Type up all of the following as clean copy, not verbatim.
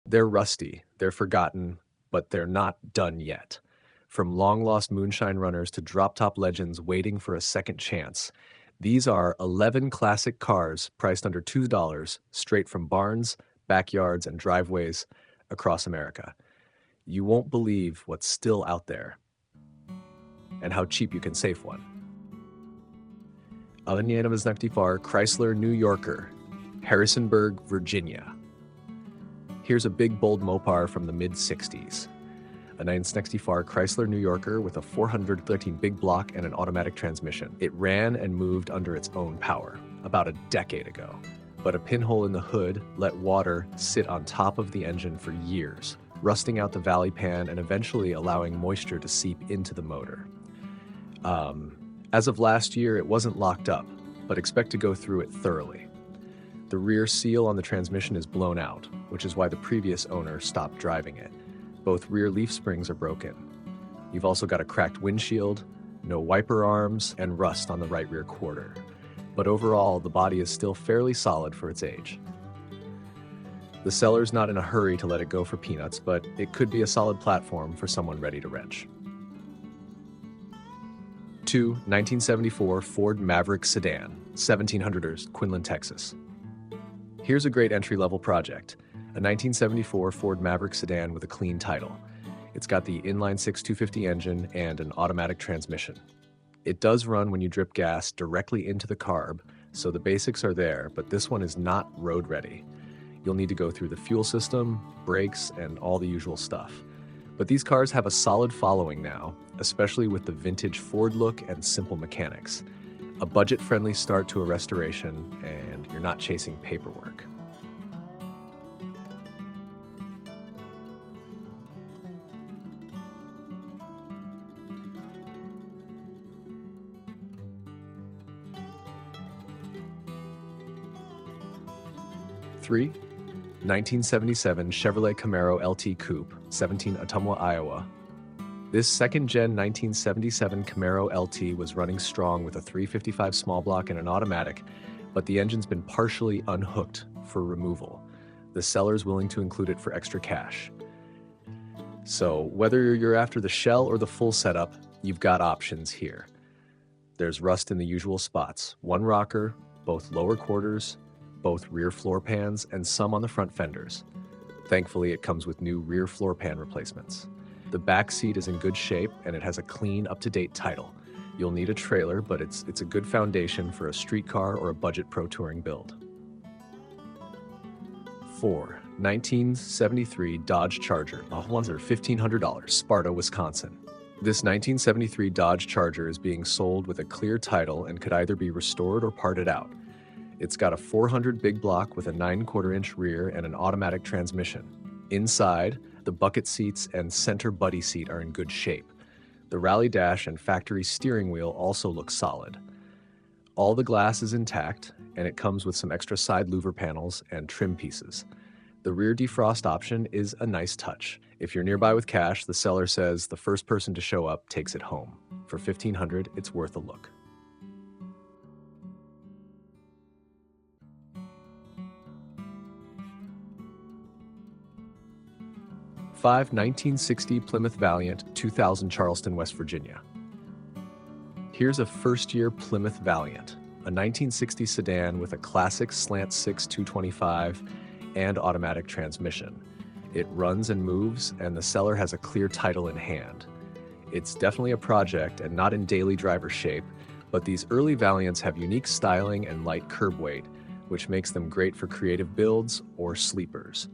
They're rusty, they're forgotten, but they're not done yet. From long-lost moonshine runners to drop-top legends waiting for a second chance, these are 11 classic cars priced under $2 straight from barns, backyards, and driveways across America. You won't believe what's still out there and how cheap you can save one. Ale nie jenom značný Chrysler New Yorker, Harrisonburg, Virginia. Here's a big, bold Mopar from the mid-60s. A 1964 Chrysler New Yorker with a 413 big block and an automatic transmission. It ran and moved under its own power about a decade ago. But a pinhole in the hood let water sit on top of the engine for years, rusting out the valley pan and eventually allowing moisture to seep into the motor. As of last year, it wasn't locked up, but expect to go through it thoroughly. The rear seal on the transmission is blown out, which is why the previous owner stopped driving it. Both rear leaf springs are broken. You've also got a cracked windshield, no wiper arms, and rust on the right rear quarter. But overall, the body is still fairly solid for its age. The seller's not in a hurry to let it go for peanuts, but it could be a solid platform for someone ready to wrench. 2. 1974 Ford Maverick Sedan, 1700ers, Quinlan, Texas. Here's a great entry-level project, a 1974 Ford Maverick sedan with a clean title. It's got the inline-six 250 engine and an automatic transmission. It does run when you drip gas directly into the carb, so the basics are there, but this one is not road-ready. You'll need to go through the fuel system, brakes, and all the usual stuff. But these cars have a solid following now, especially with the vintage Ford look and simple mechanics. A budget-friendly start to a restoration, and you're not chasing paperwork. Three, 1977 Chevrolet Camaro LT Coupe, 17 Ottumwa, Iowa. This second-gen 1977 Camaro LT was running strong with a 355 small block and an automatic, but the engine's been partially unhooked for removal. The seller's willing to include it for extra cash. So whether you're after the shell or the full setup, you've got options here. There's rust in the usual spots, one rocker, both lower quarters, both rear floor pans, and some on the front fenders. Thankfully, it comes with new rear floor pan replacements. The back seat is in good shape, and it has a clean, up-to-date title. You'll need a trailer, but it's a good foundation for a street car or a budget pro touring build. 4. 1973 Dodge Charger, ones are $1,500, Sparta, Wisconsin. This 1973 Dodge Charger is being sold with a clear title and could either be restored or parted out. It's got a 400 big block with a 9/4-inch rear and an automatic transmission. Inside, the bucket seats and center buddy seat are in good shape. The rally dash and factory steering wheel also look solid. All the glass is intact, and it comes with some extra side louver panels and trim pieces. The rear defrost option is a nice touch. If you're nearby with cash, the seller says the first person to show up takes it home. For $1,500, it's worth a look. 5. 1960 Plymouth Valiant, 2000 Charleston, West Virginia. Here's a first-year Plymouth Valiant, a 1960 sedan with a classic slant 6 225 and automatic transmission. It runs and moves, and the seller has a clear title in hand. It's definitely a project and not in daily driver shape, but these early Valiants have unique styling and light curb weight, which makes them great for creative builds or sleepers.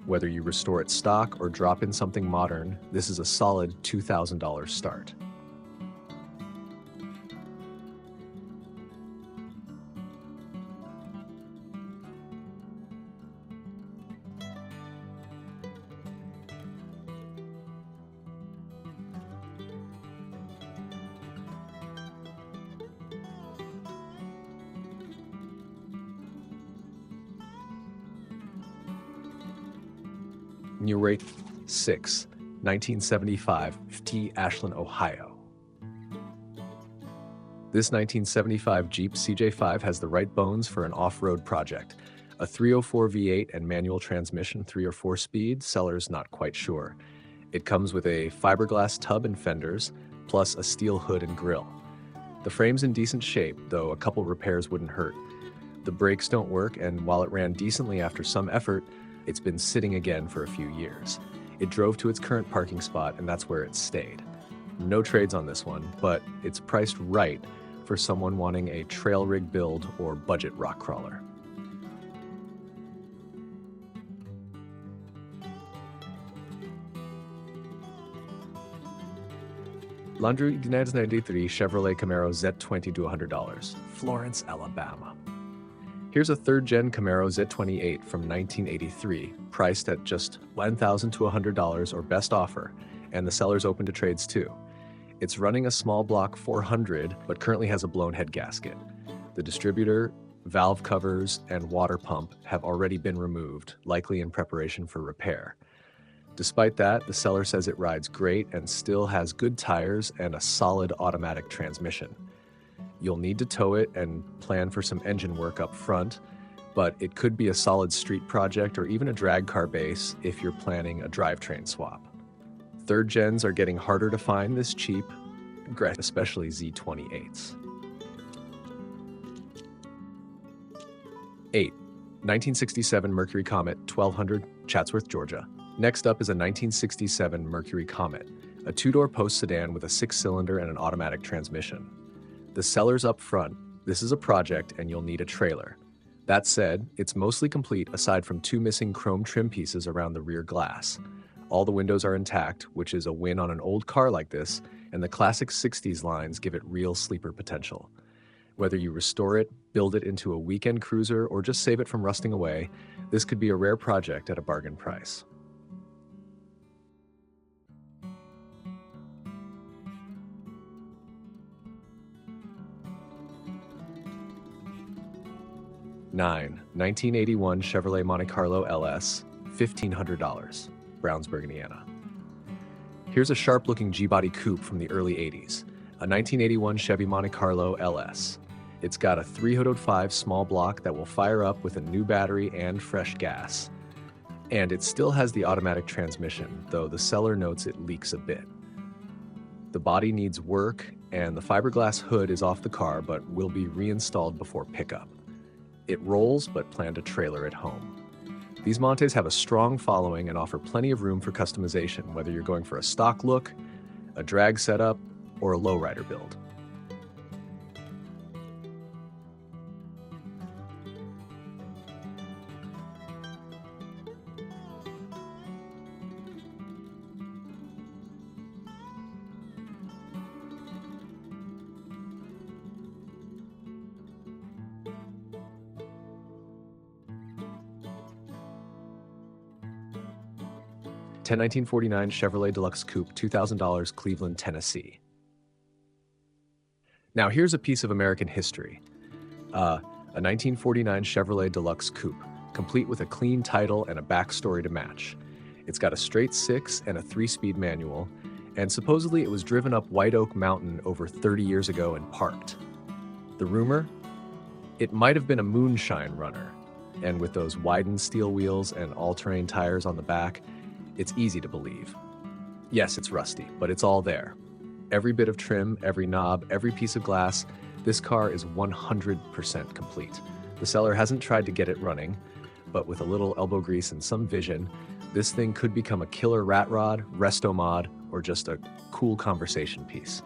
Whether you restore it stock or drop in something modern, this is a solid $2,000 start. New rate 6, 1975 T. Ashland, Ohio. This 1975 Jeep CJ5 has the right bones for an off-road project. A 304 V8 and manual transmission, 3 or 4 speed, seller's not quite sure. It comes with a fiberglass tub and fenders, plus a steel hood and grille. The frame's in decent shape, though a couple repairs wouldn't hurt. The brakes don't work, and while it ran decently after some effort, it's been sitting again for a few years. It drove to its current parking spot, and that's where it stayed. No trades on this one, but it's priced right for someone wanting a trail rig build or budget rock crawler. Laundry 1993 Chevrolet Camaro Z20 to $100, Florence, Alabama. Here's a third-gen Camaro Z28 from 1983, priced at just $1,000 to $100 or best offer, and the seller's open to trades too. It's running a small block 400, but currently has a blown head gasket. The distributor, valve covers, and water pump have already been removed, likely in preparation for repair. Despite that, the seller says it rides great and still has good tires and a solid automatic transmission. You'll need to tow it and plan for some engine work up front, but it could be a solid street project or even a drag car base if you're planning a drivetrain swap. Third gens are getting harder to find this cheap, especially Z28s. 8. 1967 Mercury Comet 1200, Chatsworth, Georgia. Next up is a 1967 Mercury Comet, a two-door post sedan with a 6-cylinder and an automatic transmission. The seller's up front. This is a project and you'll need a trailer. That said, it's mostly complete aside from 2 missing chrome trim pieces around the rear glass. All the windows are intact, which is a win on an old car like this, and the classic 60s lines give it real sleeper potential. Whether you restore it, build it into a weekend cruiser, or just save it from rusting away, this could be a rare project at a bargain price. Nine, 1981 Chevrolet Monte Carlo LS, $1,500, Brownsburg, Indiana. Here's a sharp-looking G-body coupe from the early 80s, a 1981 Chevy Monte Carlo LS. It's got a 305 small block that will fire up with a new battery and fresh gas. And it still has the automatic transmission, though the seller notes it leaks a bit. The body needs work, and the fiberglass hood is off the car but will be reinstalled before pickup. It rolls, but plan to trailer it home. These Montes have a strong following and offer plenty of room for customization, whether you're going for a stock look, a drag setup, or a lowrider build. $1949 Chevrolet Deluxe Coupe, $2,000, Cleveland, Tennessee. Now here's a piece of American history. A 1949 Chevrolet Deluxe Coupe, complete with a clean title and a backstory to match. It's got a straight 6 and a 3-speed manual, and supposedly it was driven up White Oak Mountain over 30 years ago and parked. The rumor? It might have been a moonshine runner, and with those widened steel wheels and all-terrain tires on the back, it's easy to believe. Yes, it's rusty, but it's all there. Every bit of trim, every knob, every piece of glass, this car is 100% complete. The seller hasn't tried to get it running, but with a little elbow grease and some vision, this thing could become a killer rat rod, resto mod, or just a cool conversation piece.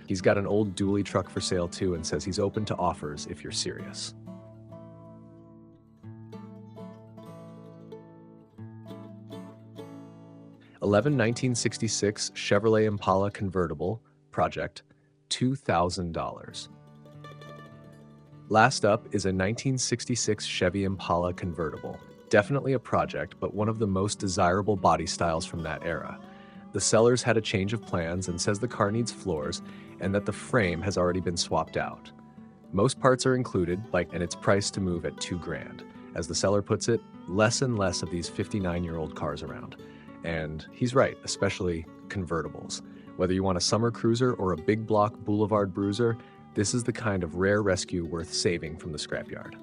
He's got an old dually truck for sale too and says he's open to offers if you're serious. 1966 Chevrolet Impala Convertible, project, $2,000. Last up is a 1966 Chevy Impala Convertible. Definitely a project, but one of the most desirable body styles from that era. The seller's had a change of plans and says the car needs floors and that the frame has already been swapped out. Most parts are included, and it's priced to move at $2,000. As the seller puts it, less and less of these 59-year-old cars around. And he's right, especially convertibles. Whether you want a summer cruiser or a big block boulevard bruiser, this is the kind of rare rescue worth saving from the scrapyard.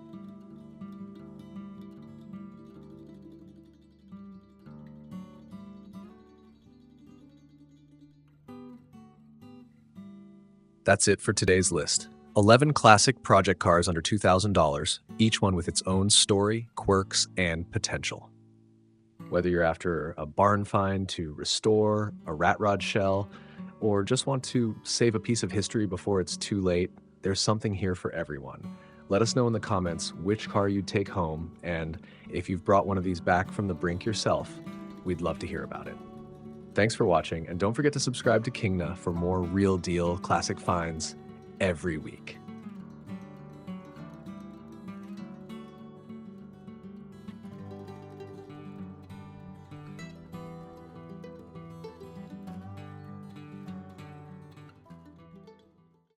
That's it for today's list. 11 classic project cars under $2,000, each one with its own story, quirks, and potential. Whether you're after a barn find to restore, a rat rod shell, or just want to save a piece of history before it's too late, there's something here for everyone. Let us know in the comments which car you'd take home, and if you've brought one of these back from the brink yourself, we'd love to hear about it. Thanks for watching, and don't forget to subscribe to Kingna for more real deal classic finds every week.